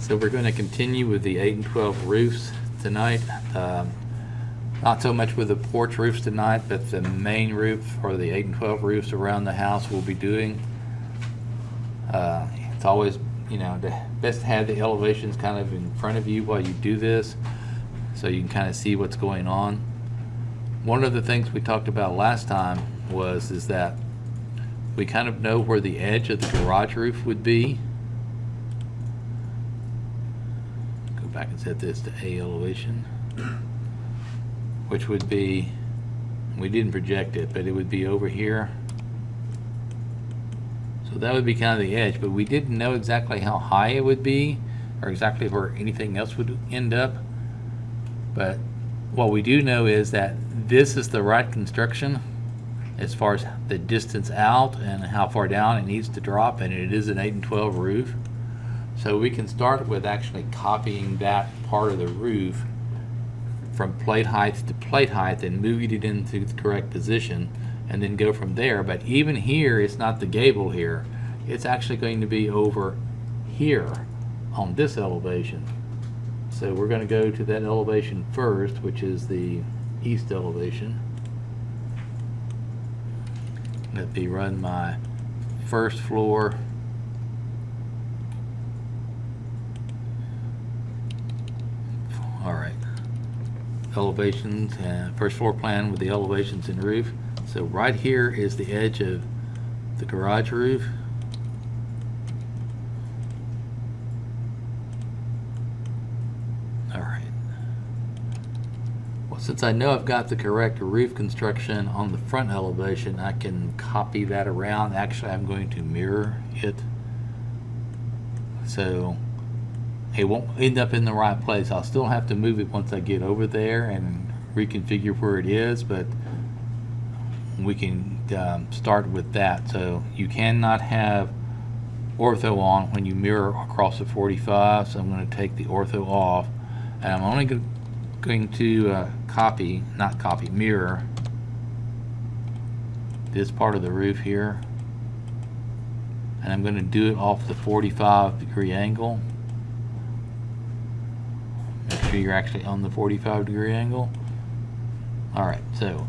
So we're going to continue with the 8 and 12 roofs tonight. Not so much with the porch roofs tonight, but the main roof or the 8 and 12 roofs around the house we'll be doing. It's always, best to have the elevations kind of in front of you while you do this, so you can kind of see what's going on. One of the things we talked about last time is that we kind of know where the edge of the garage roof would be. Go back and set this to A elevation, which would be, we didn't project it, but it would be over here. So that would be kind of the edge, but we didn't know exactly how high it would be or exactly where anything else would end up. But what we do know is that this is the right construction as far as the distance out and how far down it needs to drop, and it is an 8 and 12 roof. So we can start with actually copying that part of the roof from plate height to plate height and moving it into the correct position, and then go from there. But even here, it's not the gable here. It's actually going to be over here on this elevation. So we're going to go to that elevation first, which is the east elevation. Let me run my first floor. All right. Elevations and first floor plan with the elevations and roof. So right here is the edge of the garage roof. All right. Well, since I know I've got the correct roof construction on the front elevation, I can copy that around. Actually, I'm going to mirror it, so it won't end up in the right place. I'll still have to move it once I get over there and reconfigure where it is, but we can start with that. So you cannot have ortho on when you mirror across the 45, so I'm going to take the ortho off, and I'm only going to mirror this part of the roof here, and I'm going to do it off the 45-degree angle. Make sure you're actually on the 45-degree angle. Alright, so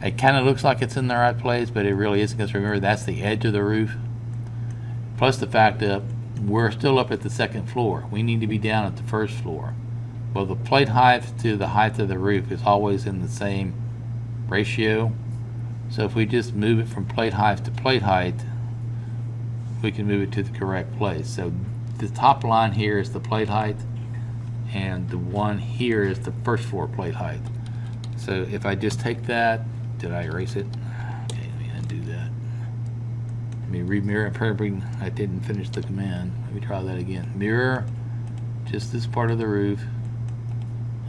it kind of looks like it's in the right place, but it really isn't, because remember, that's the edge of the roof. Plus the fact that we're still up at the second floor. We need to be down at the first floor. Well, the plate height to the height of the roof is always in the same ratio. So if we just move it from plate height to plate height, we can move it to the correct place. So the top line here is the plate height, and the one here is the first floor plate height. So if I just take that, did I erase it? Okay, let me undo that. Let me remirror. Probably I didn't finish the command. Let me try that again. Mirror just this part of the roof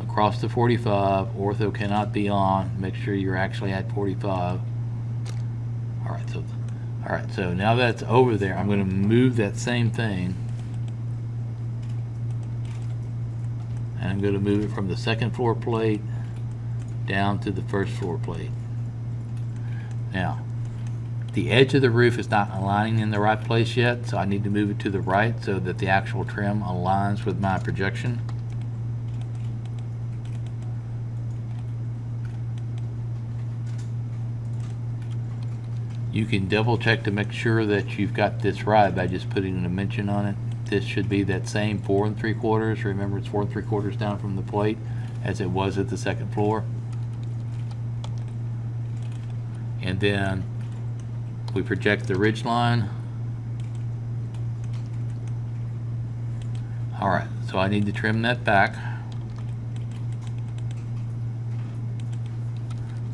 across the 45. Ortho cannot be on. Make sure you're actually at 45. All right. So now that's over there, I'm going to move that same thing, and I'm going to move it from the second floor plate down to the first floor plate. Now, the edge of the roof is not aligning in the right place yet, so I need to move it to the right so that the actual trim aligns with my projection. You can double check to make sure that you've got this right by just putting a dimension on it. This should be that same 4 3/4. Remember, it's 4 3/4 down from the plate as it was at the second floor. And then we project the ridge line. All right, so I need to trim that back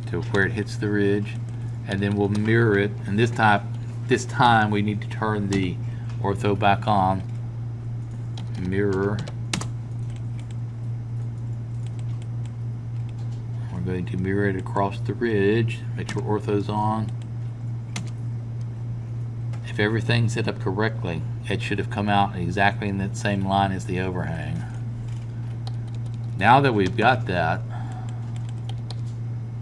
to where it hits the ridge, and then we'll mirror it. And this time we need to turn the ortho back on. Mirror. We're going to mirror it across the ridge. Make sure ortho's on. If everything's set up correctly, it should have come out exactly in that same line as the overhang. Now that we've got that,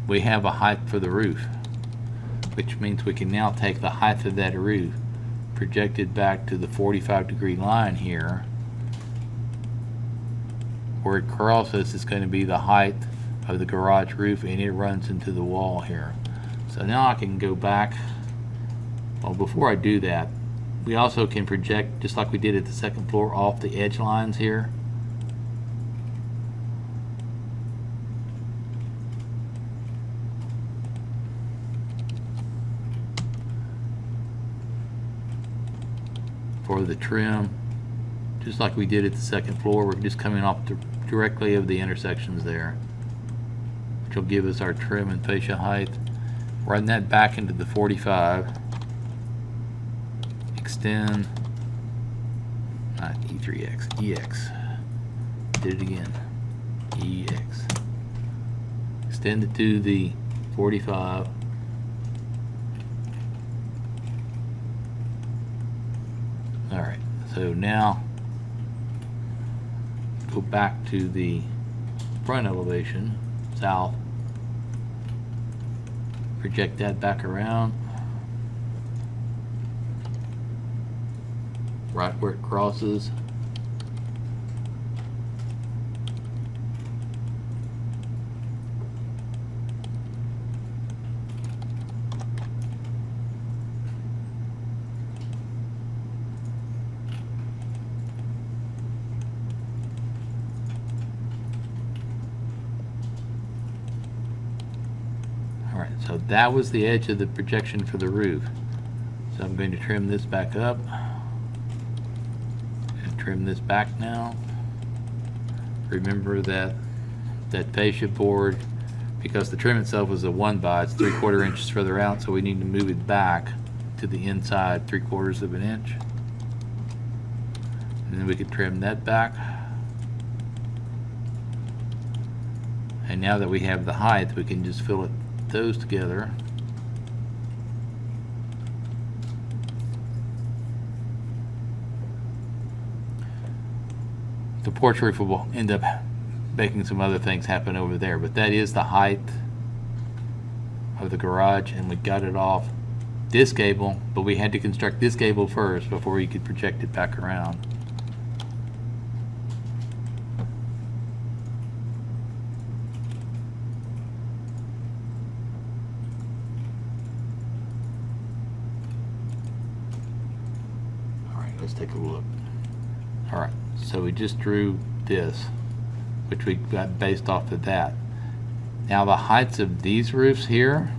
we have a height for the roof, which means we can now take the height of that roof, projected back to the 45-degree line here. Where it crosses is going to be the height of the garage roof, and it runs into the wall here. So now I can go back. Well, before I do that, we also can project, just like we did at the second floor, off the edge lines here. For the trim, just like we did at the second floor, we're just coming off directly of the intersections there, which will give us our trim and fascia height. Run that back into the 45. Extend, not E3X, EX. Did it again. EX. Extend it to the 45. Alright, so now go back to the front elevation, south. Project that back around. Right where it crosses. Alright, so that was the edge of the projection for the roof. So I'm going to trim this back up. Trim this back now. Remember that fascia board, because the trim itself is a 1/, it's 3/4 inches further out, so we need to move it back to the inside 3/4 of an inch. And then we can trim that back. And now that we have the height, we can just fill those together. The porch roof will end up making some other things happen over there, but that is the height of the garage, and we got it off this gable, but we had to construct this gable first before we could project it back around. Alright, let's take a look. Alright. So we just drew this, which we got based off of that. Now the heights of these roofs here,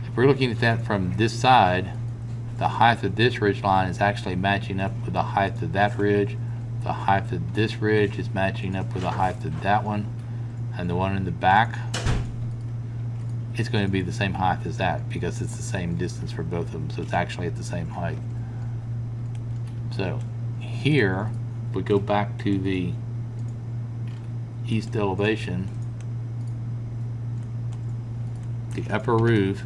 if we're looking at that from this side, the height of this ridge line is actually matching up with the height of that ridge. The height of this ridge is matching up with the height of that one. And the one in the back, it's going to be the same height as that because it's the same distance for both of them. So it's actually at the same height. So here we go back to the east elevation. The upper roof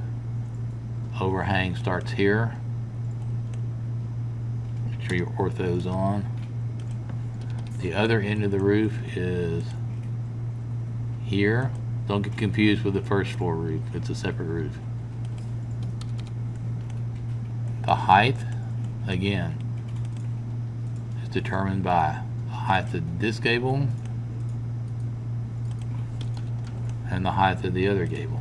overhang starts here. Make sure your ortho's on. The other end of the roof is here. Don't get confused with the first floor roof. It's a separate roof. The height, again, determined by the height of this gable and the height of the other gable.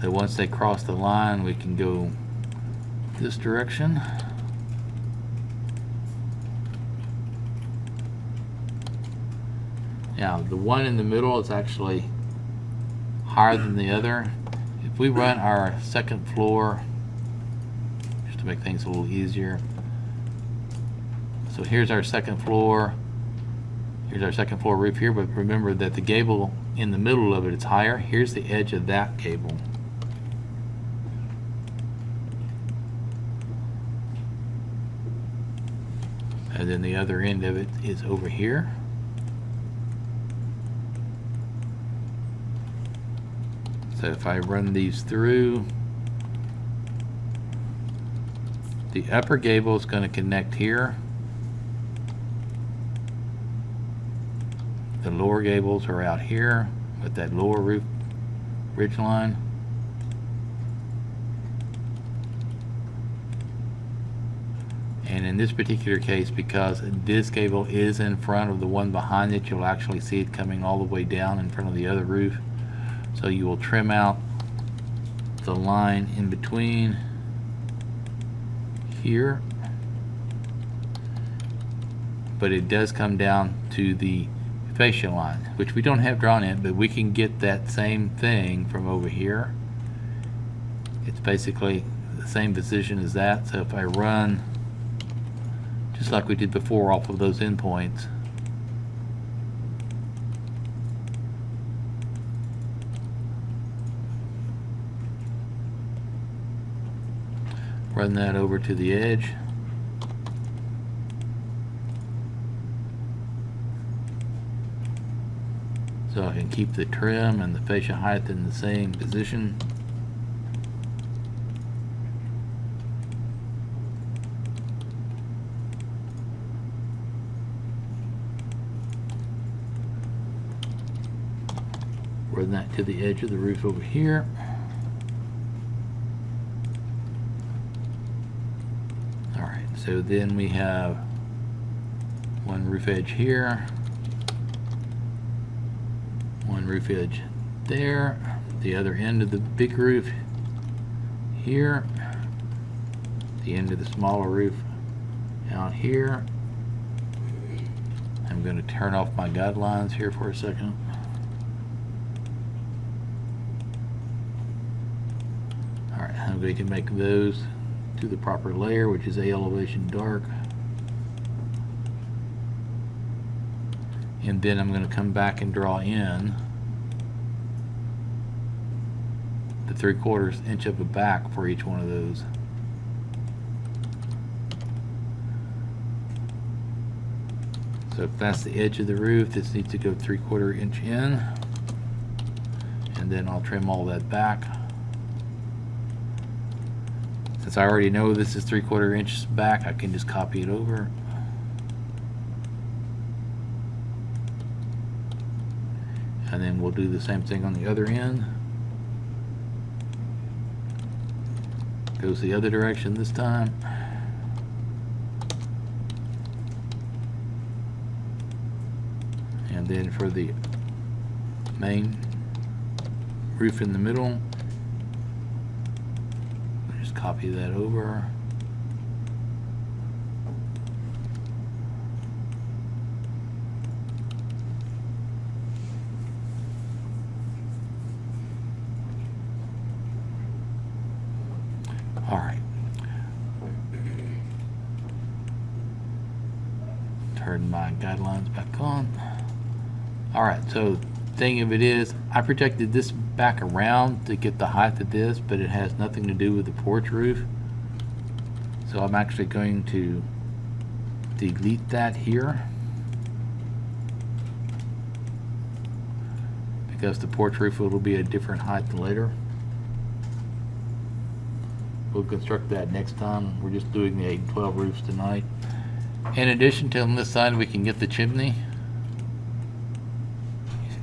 So once they cross the line, we can go this direction. Now the one in the middle is actually higher than the other. If we run our second floor, to make things a little easier. So here's our second floor. Here's our second floor roof here, but remember that the gable in the middle of it is higher. Here's the edge of that gable. And then the other end of it is over here. So if I run these through, the upper gable is going to connect here. The lower gables are out here with that lower roof ridge line. And in this particular case, because this gable is in front of the one behind it, you'll actually see it coming all the way down in front of the other roof. So you will trim out the line in between here, but it does come down to the fascia line, which we don't have drawn in, but we can get that same thing from over here. It's basically the same position as that. So if I run just like we did before off of those endpoints, run that over to the edge, so I can keep the trim and the fascia height in the same position. Run that to the edge of the roof over here. Alright, so then we have one roof edge here, one roof edge there, the other end of the big roof here, the end of the smaller roof out here. I'm going to turn off my guidelines here for a second. Alright, I'm going to make those to the proper layer, which is A elevation dark. And then I'm going to come back and draw in the 3/4 inch of a back for each one of those. So if that's the edge of the roof, this needs to go 3/4 inch in, and then I'll trim all that back. Since I already know this is 3/4 inches back, I can just copy it over. And then we'll do the same thing on the other end. Goes the other direction this time. And then for the main roof in the middle, just copy that over. All right. Turn my guidelines back on. All right, so thing of it is, I projected this back around to get the height of this, but it has nothing to do with the porch roof. So I'm actually going to delete that here, because the porch roof will be a different height later. We'll construct that next time. We're just doing the 8 and 12 roofs tonight. In addition to on this side, we can get the chimney.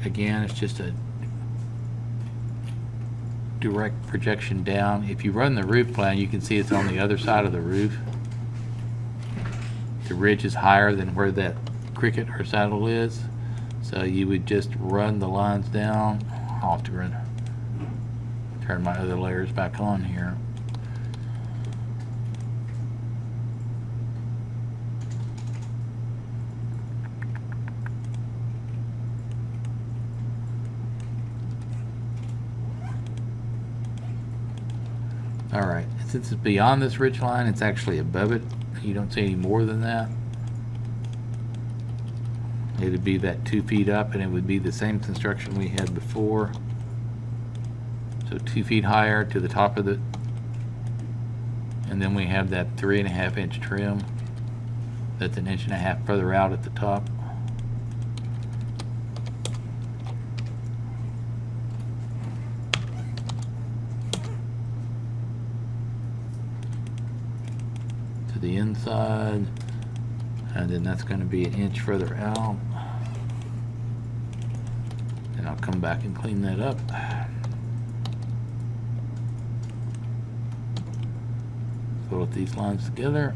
Again, it's just a direct projection down. If you run the roof plan, you can see it's on the other side of the roof. The ridge is higher than where that cricket or saddle is. So you would just run the lines down. I'll have to turn my other layers back on here. Alright, since it's beyond this ridge line, it's actually above it. You don't see any more than that. It would be that 2 feet up, and it would be the same construction we had before. So 2 feet higher to the top of it. And then we have that 3.5 inch trim. That's 1.5 inches further out at the top. The inside, and then that's going to be 1 inch further out, and I'll come back and clean that up. Put these lines together.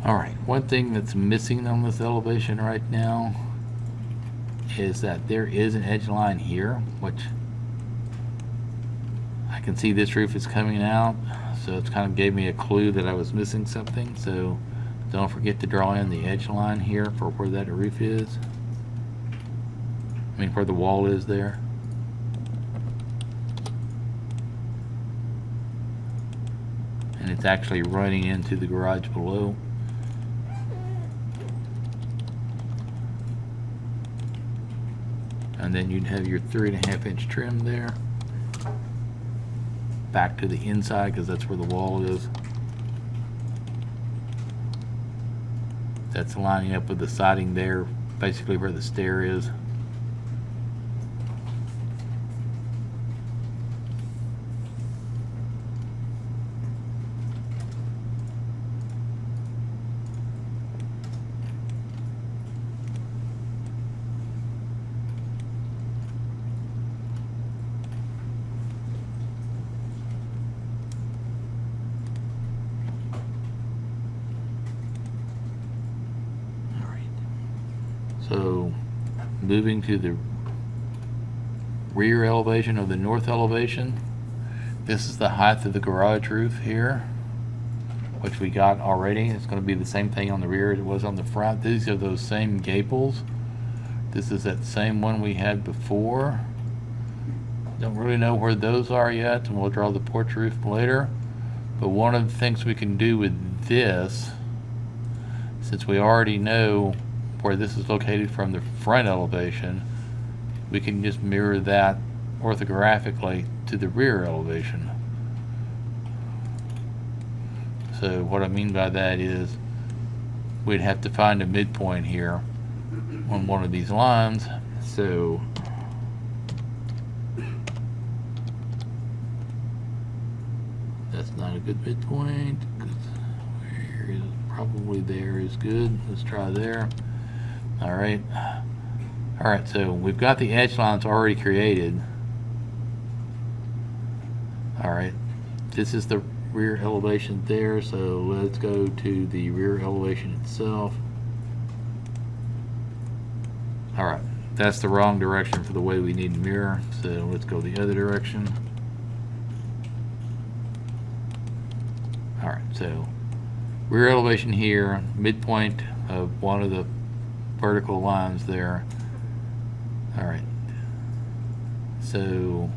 All right, one thing that's missing on this elevation right now is that there is an edge line here, which I can see this roof is coming out, so it kind of gave me a clue that I was missing something. So don't forget to draw in the edge line here for where that roof is. I mean, where the wall is there. And it's actually running into the garage below. And then you'd have your 3.5 inch trim there. Back to the inside, because that's where the wall is. That's lining up with the siding there, basically where the stair is. So moving to the rear elevation or the north elevation, this is the height of the garage roof here, which we got already. It's going to be the same thing on the rear as it was on the front. These are those same gables. This is that same one we had before. Don't really know where those are yet, and we'll draw the porch roof later. But one of the things we can do with this, since we already know where this is located from the front elevation, we can just mirror that orthographically to the rear elevation. So what I mean by that is we'd have to find a midpoint here on one of these lines. So that's not a good midpoint, because where is probably there is good. Let's try there. All right, so we've got the edge lines already created. All right, this is the rear elevation there, so let's go to the rear elevation itself. All right, that's the wrong direction for the way we need to mirror, so let's go the other direction. All right, so rear elevation here, midpoint of one of the vertical lines there. All right, so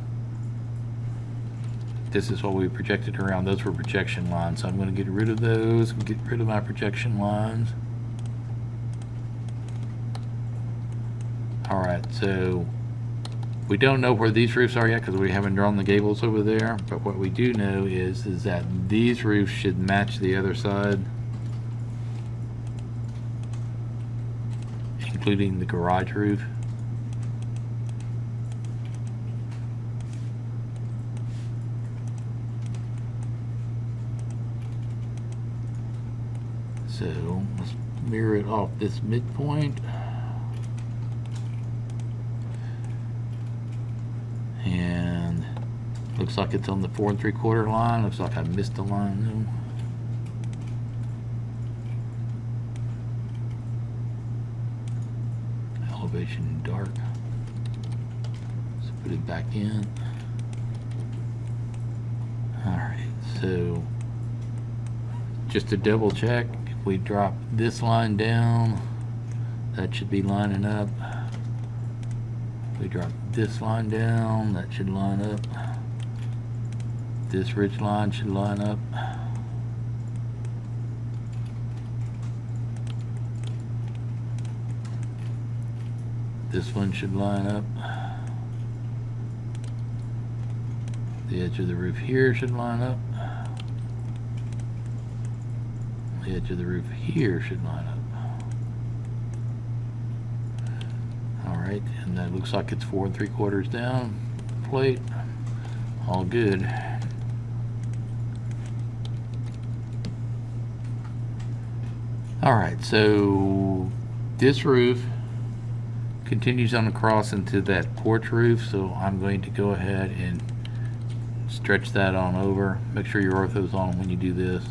this is what we projected around. Those were projection lines, so I'm going to get rid of those, get rid of my projection lines. All right, so we don't know where these roofs are yet because we haven't drawn the gables over there, but what we do know is that these roofs should match the other side, including the garage roof. So let's mirror it off this midpoint. And looks like it's on the 4 3/4 line. Looks like I missed a line though. Elevation dark. Let's put it back in. Alright, so just to double check, if we drop this line down, that should be lining up. If we drop this line down, that should line up. This ridge line should line up. This one should line up. The edge of the roof here should line up. The edge of the roof here should line up. Alright, and that looks like it's 4 3/4 down plate. All good. Alright, so this roof continues on across into that porch roof, so I'm going to go ahead and stretch that on over. Make sure your ortho's on when you do this.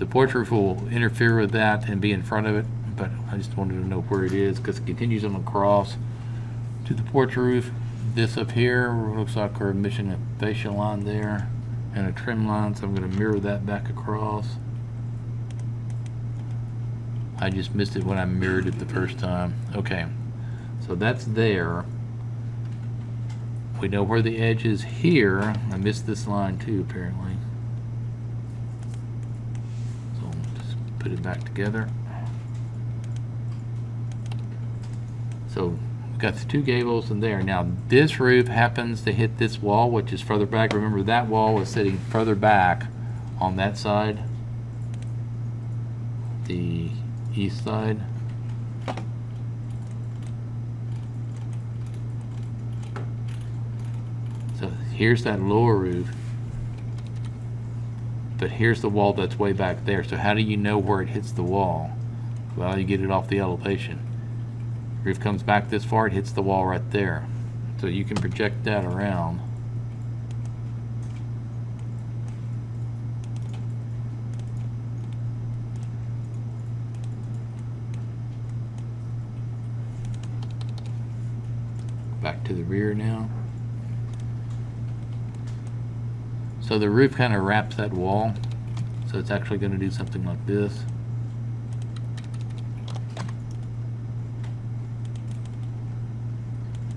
The porch roof will interfere with that and be in front of it, but I just wanted to know where it is because it continues on across to the porch roof. This up here looks like we're missing a fascia line there and a trim line, so I'm going to mirror that back across. I just missed it when I mirrored it the first time. Okay, so that's there. We know where the edge is here. I missed this line too, apparently. So I'll just put it back together. So we've got the two gables in there. Now this roof happens to hit this wall, which is further back. Remember, that wall is sitting further back on that side, the east side. So here's that lower roof, but here's the wall that's way back there. So how do you know where it hits the wall? Well, you get it off the elevation. Roof comes back this far, it hits the wall right there. So you can project that around. Back to the rear now. So the roof kind of wraps that wall, so it's actually going to do something like this.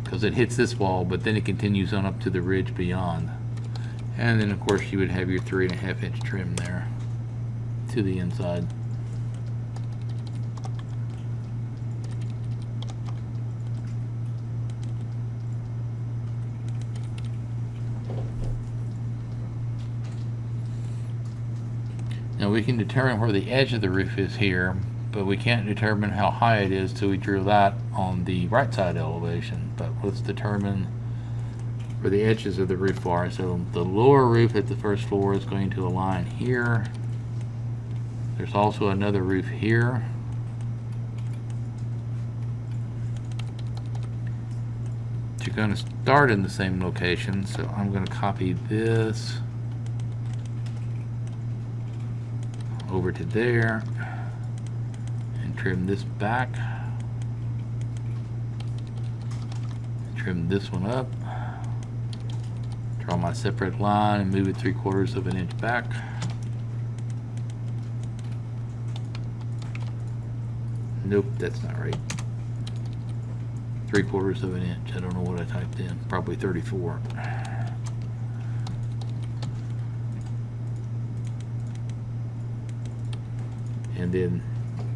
Because it hits this wall, but then it continues on up to the ridge beyond. And then of course you would have your 3.5 inch trim there to the inside. Now we can determine where the edge of the roof is here, but we can't determine how high it is till we drew that on the right side elevation. But let's determine where the edges of the roof are. So the lower roof at the first floor is going to align here. There's also another roof here. You're going to start in the same location, so I'm going to copy this over to there and trim this back, trim this one up, draw my separate line and move it 3/4 of an inch back. Nope, that's not right. 3/4 of an inch. I don't know what I typed in. Probably 34. And then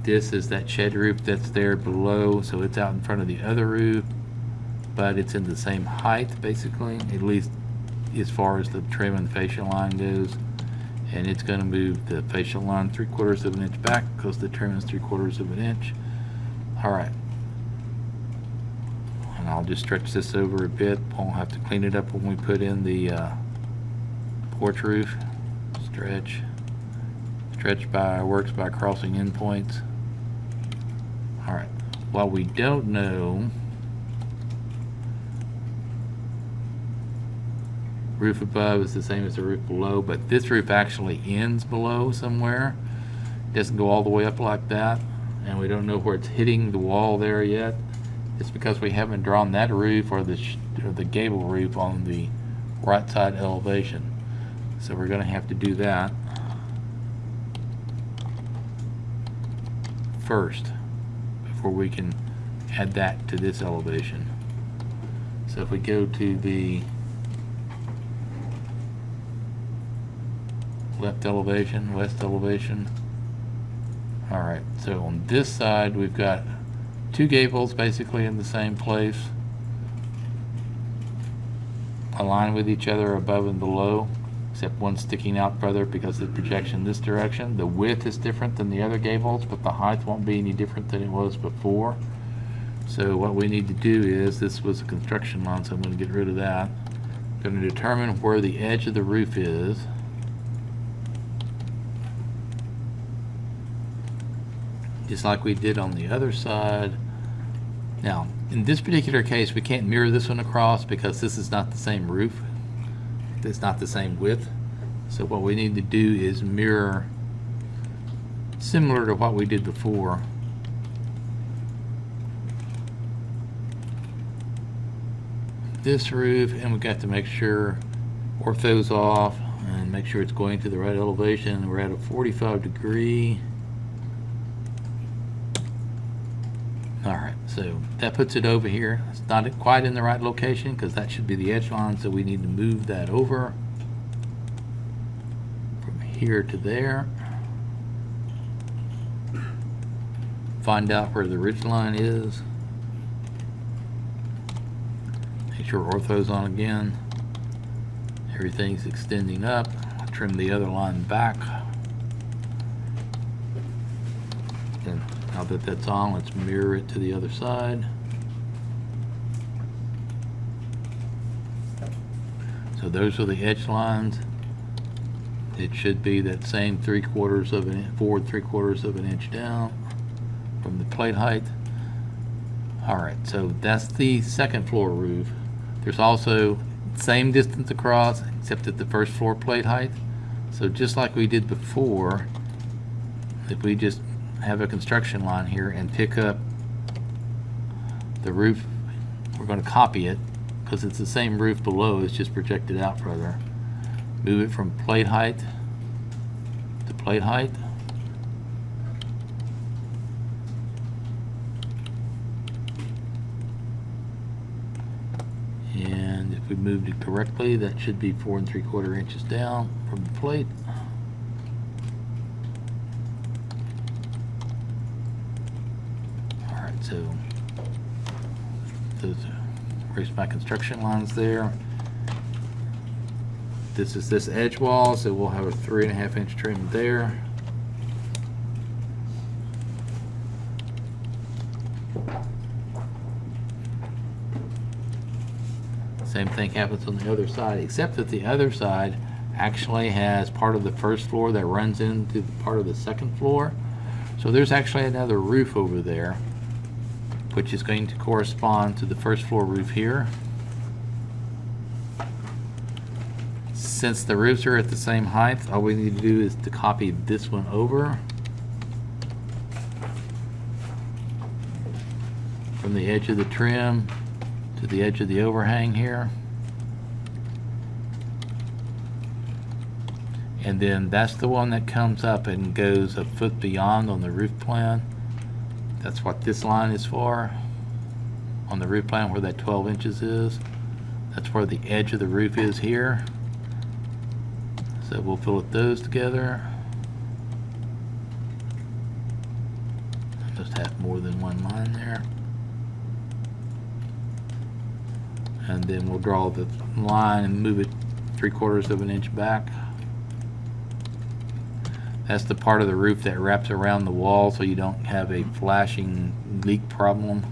this is that shed roof that's there below, so it's out in front of the other roof, but it's in the same height basically, at least as far as the trim and fascia line goes. And it's going to move the fascia line 3/4 of an inch back because the trim is 3/4 of an inch. Alright. And I'll just stretch this over a bit. Won't have to clean it up when we put in the porch roof. Stretch. Stretch by works by crossing endpoints. Alright. While we don't know, roof above is the same as the roof below, but this roof actually ends below somewhere. It doesn't go all the way up like that, and we don't know where it's hitting the wall there yet. It's because we haven't drawn that roof or the gable roof on the right side elevation. So we're going to have to do that first before we can add that to this elevation. So if we go to the left elevation, west elevation. Alright, so on this side we've got two gables basically in the same place, aligned with each other above and below, except one sticking out further because of the projection this direction. The width is different than the other gables, but the height won't be any different than it was before. So what we need to do is, this was a construction line, so I'm going to get rid of that. I'm going to determine where the edge of the roof is. Just like we did on the other side. Now, in this particular case, we can't mirror this one across because this is not the same roof. It's not the same width. So what we need to do is mirror similar to what we did before. This roof, and we got to make sure ortho's off and make sure it's going to the right elevation. We're at a 45 degree. Alright, so that puts it over here. It's not quite in the right location because that should be the edge line, so we need to move that over from here to there. Find out where the ridge line is. Make sure ortho's on again. Everything's extending up. Trim the other line back. And now that that's on, let's mirror it to the other side. So those are the edge lines. It should be that same 3/4 of an inch, forward 3/4 of an inch down from the plate height. Alright, so that's the second floor roof. There's also same distance across except at the first floor plate height. So just like we did before, if we just have a construction line here and pick up the roof, we're going to copy it because it's the same roof below, it's just projected out further. Move it from plate height to plate height. And if we moved it correctly, that should be 4 3/4 inches down from the plate. Alright, so those erase my construction lines there. This is this edge wall, so we'll have a 3.5 inch trim there. Same thing happens on the other side, except that the other side actually has part of the first floor that runs into part of the second floor. So there's actually another roof over there, which is going to correspond to the first floor roof here. Since the roofs are at the same height, all we need to do is to copy this one over from the edge of the trim to the edge of the overhang here. And then that's the one that comes up and goes a foot beyond on the roof plan. That's what this line is for on the roof plan, where that 12 inches is. That's where the edge of the roof is here. So we'll fillet those together. Just have more than one line there. And then we'll draw the line and move it 3/4 of an inch back. That's the part of the roof that wraps around the wall so you don't have a flashing leak problem.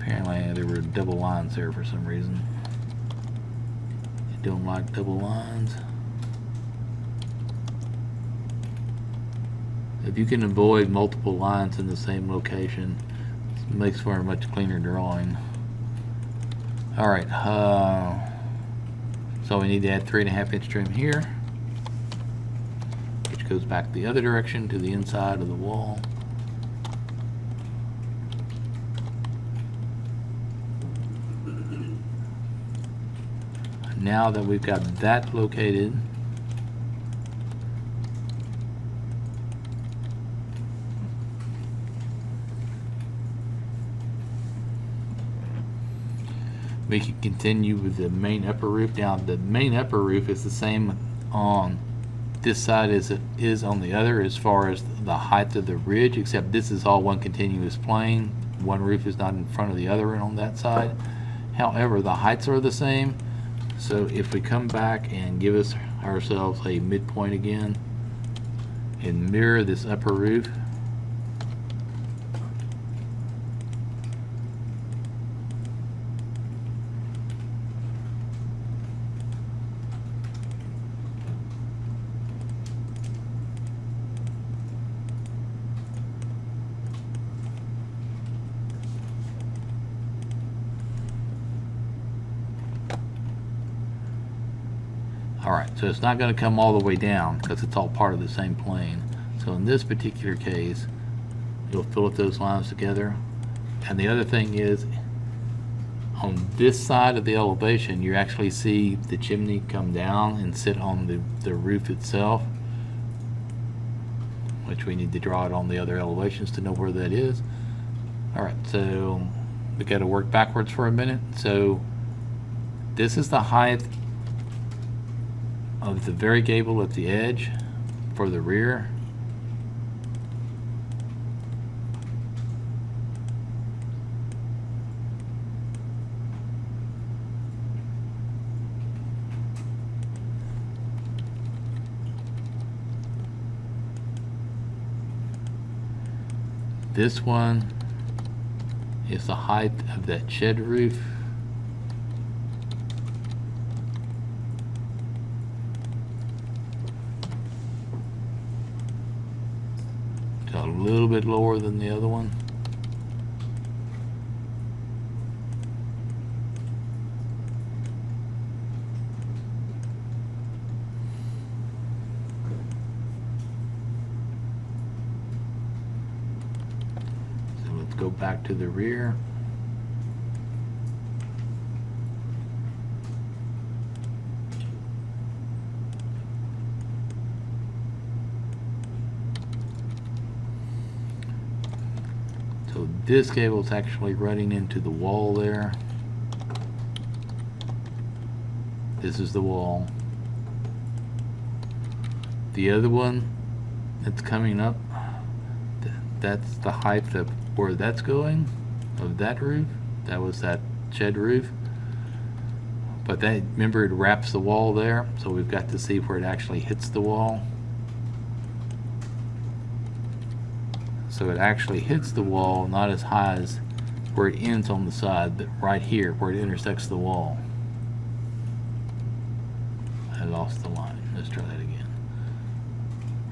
Apparently there were double lines there for some reason. I don't like double lines. If you can avoid multiple lines in the same location, it makes for a much cleaner drawing. Alright, so we need to add 3.5 inch trim here, which goes back the other direction to the inside of the wall. Now that we've got that located, we can continue with the main upper roof. Now the main upper roof is the same on this side as it is on the other as far as the height of the ridge, except this is all one continuous plane. One roof is not in front of the other on that side. However, the heights are the same. So if we come back and give ourselves a midpoint again and mirror this upper roof, Alright, so it's not going to come all the way down because it's all part of the same plane. So in this particular case, you'll fill up those lines together. And the other thing is, on this side of the elevation, you actually see the chimney come down and sit on the roof itself, which we need to draw it on the other elevations to know where that is. Alright, so we got to work backwards for a minute. So this is the height of the very gable at the edge for the rear. This one is the height of that shed roof. It's a little bit lower than the other one. Go back to the rear. So this cable is actually running into the wall there. This is the wall. The other one that's coming up, that's the height of where that's going, of that roof. That was that shed roof. But that, remember, it wraps the wall there, so we've got to see where it actually hits the wall. So it actually hits the wall, not as high as where it ends on the side, but right here where it intersects the wall. I lost the line. Let's try that again.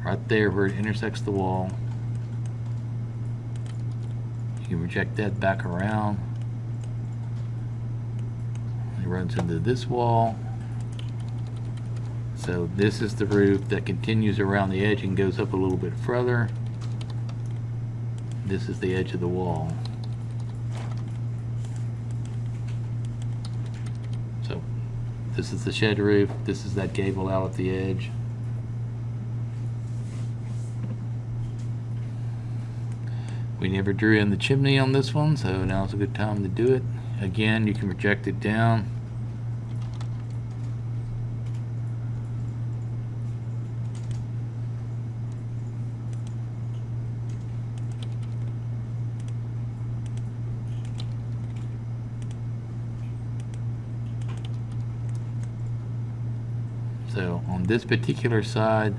Right there where it intersects the wall. You project that back around. It runs into this wall. So this is the roof that continues around the edge and goes up a little bit further. This is the edge of the wall. So this is the shed roof. This is that gable out at the edge. We never drew in the chimney on this one, so now's a good time to do it. Again, you can project it down. So on this particular side,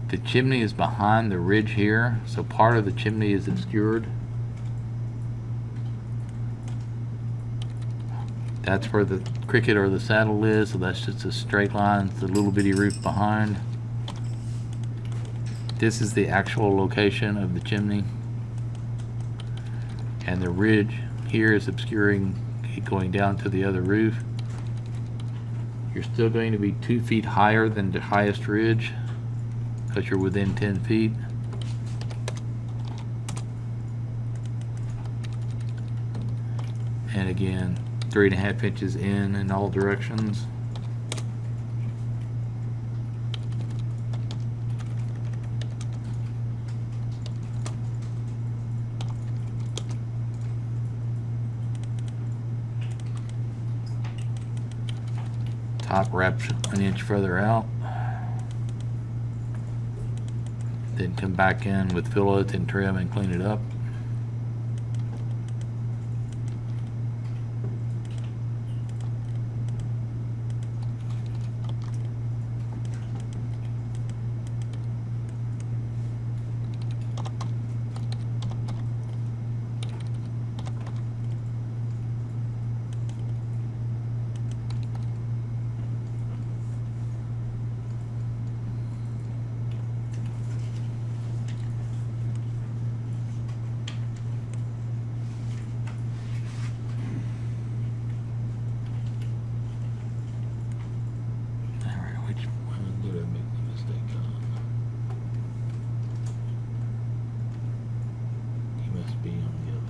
the chimney is behind the ridge here, so part of the chimney is obscured. That's where the cricket or the saddle is, so that's just a straight line. It's the little bitty roof behind. This is the actual location of the chimney. And the ridge here is obscuring it going down to the other roof. You're still going to be 2 feet higher than the highest ridge, because you're within 10 feet. And again, 3.5 inches in all directions. Top wraps 1 inch further out. Then come back in with fillets and trim and clean it up. must be on the other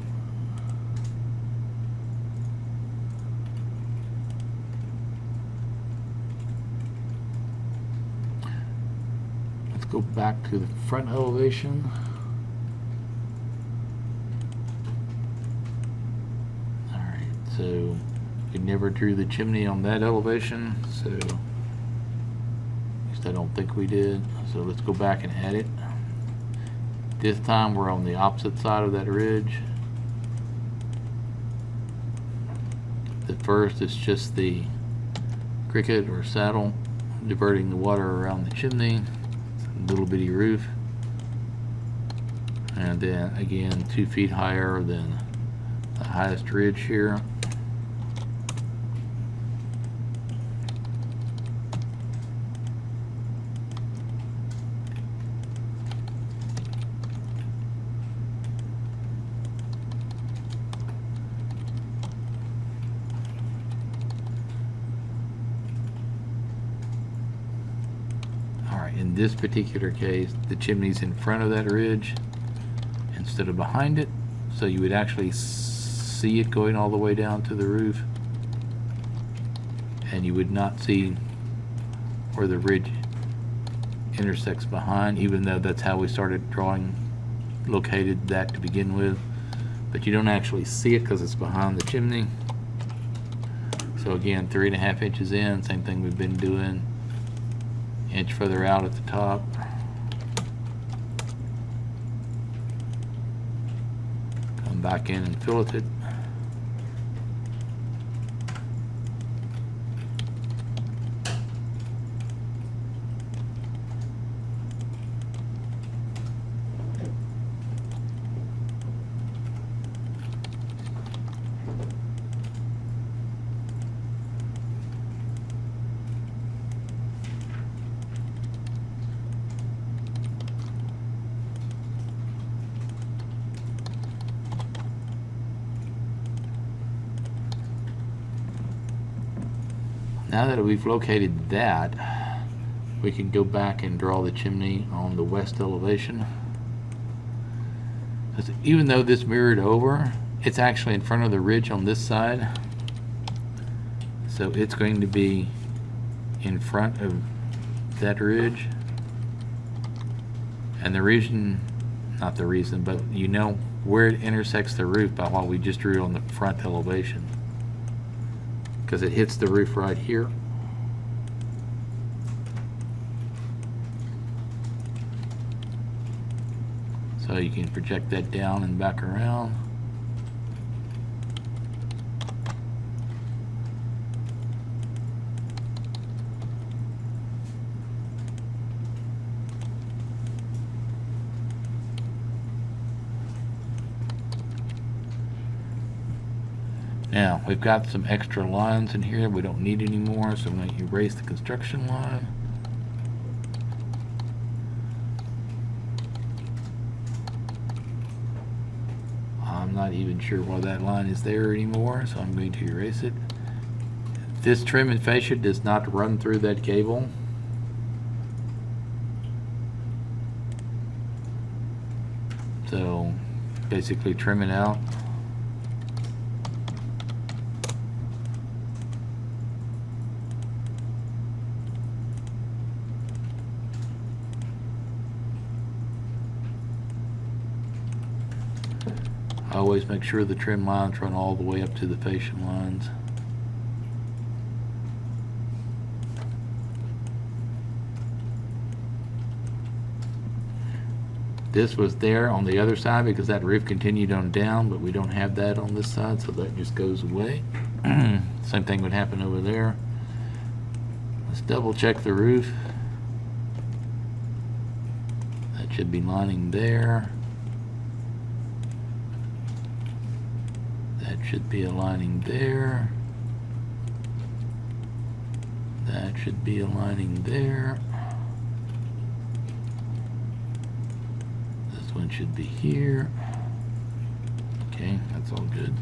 one. Let's go back to the front elevation. Alright, so we never drew the chimney on that elevation, so at least I don't think we did. So let's go back and add it. This time we're on the opposite side of that ridge. The first is just the cricket or saddle diverting the water around the chimney. It's a little bitty roof. And then again 2 feet higher than the highest ridge here. In this particular case, the chimney's in front of that ridge instead of behind it, so you would actually see it going all the way down to the roof, and you would not see where the ridge intersects behind, even though that's how we started located that to begin with. But you don't actually see it because it's behind the chimney. So again, 3.5 inches in, same thing we've been doing. Inch further out at the top. Come back in and fillet it. Now that we've located that, we can go back and draw the chimney on the west elevation. Even though this mirrored over, it's actually in front of the ridge on this side. So it's going to be in front of that ridge. And the reason, not the reason, but you know where it intersects the roof by what we just drew on the front elevation. Because it hits the roof right here. So you can project that down and back around. Now, we've got some extra lines in here we don't need anymore, so I'm going to erase the construction line. I'm not even sure why that line is there anymore, so I'm going to erase it. This trim and fascia does not run through that cable. So, basically trim it out. Always make sure the trim lines run all the way up to the fascia lines. This was there on the other side because that roof continued on down, but we don't have that on this side, so that just goes away. Same thing would happen over there. Let's double check the roof. That should be lining there. That should be aligning there. That should be aligning there. This one should be here. Okay, that's all good.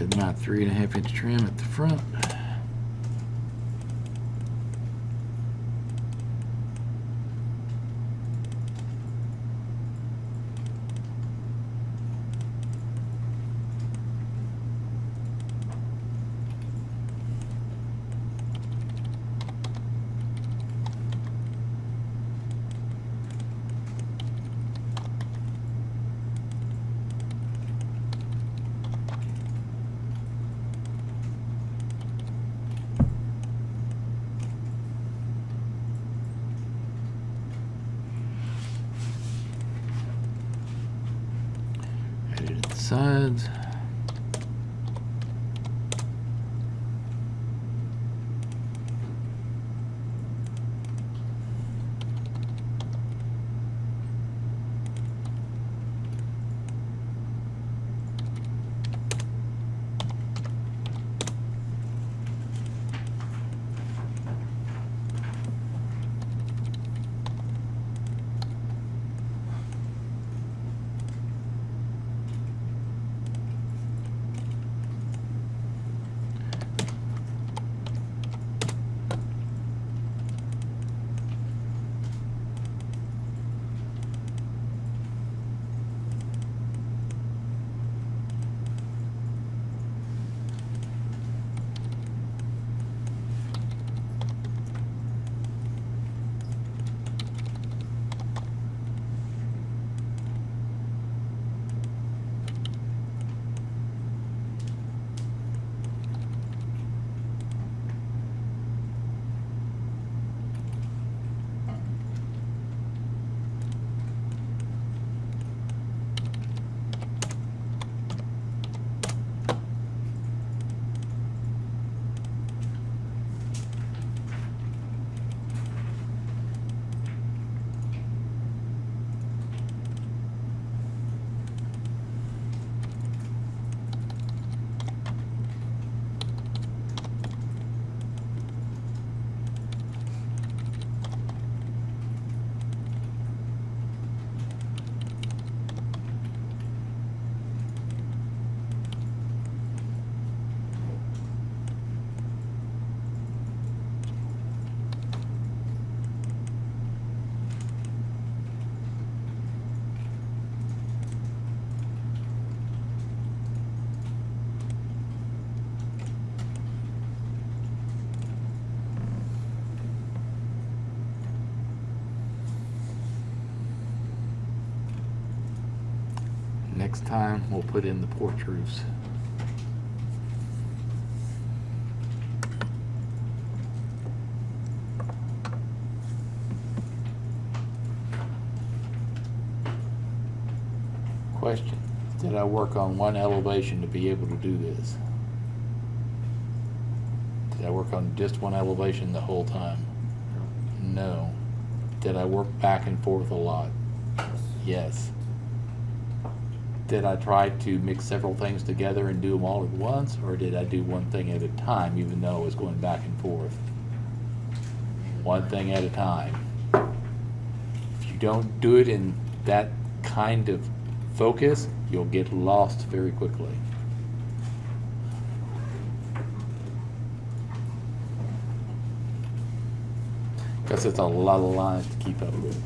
Cut my 3.5-inch trim at the front. Sides. Next time we'll put in the porch roofs. Question: did I work on one elevation to be able to do this? Did I work on just one elevation the whole time? No. Did I work back and forth a lot? Yes. Did I try to mix several things together and do them all at once, or did I do one thing at a time even though I was going back and forth? One thing at a time. If you don't do it in that kind of focus, you'll get lost very quickly. Because it's a lot of lines to keep up with.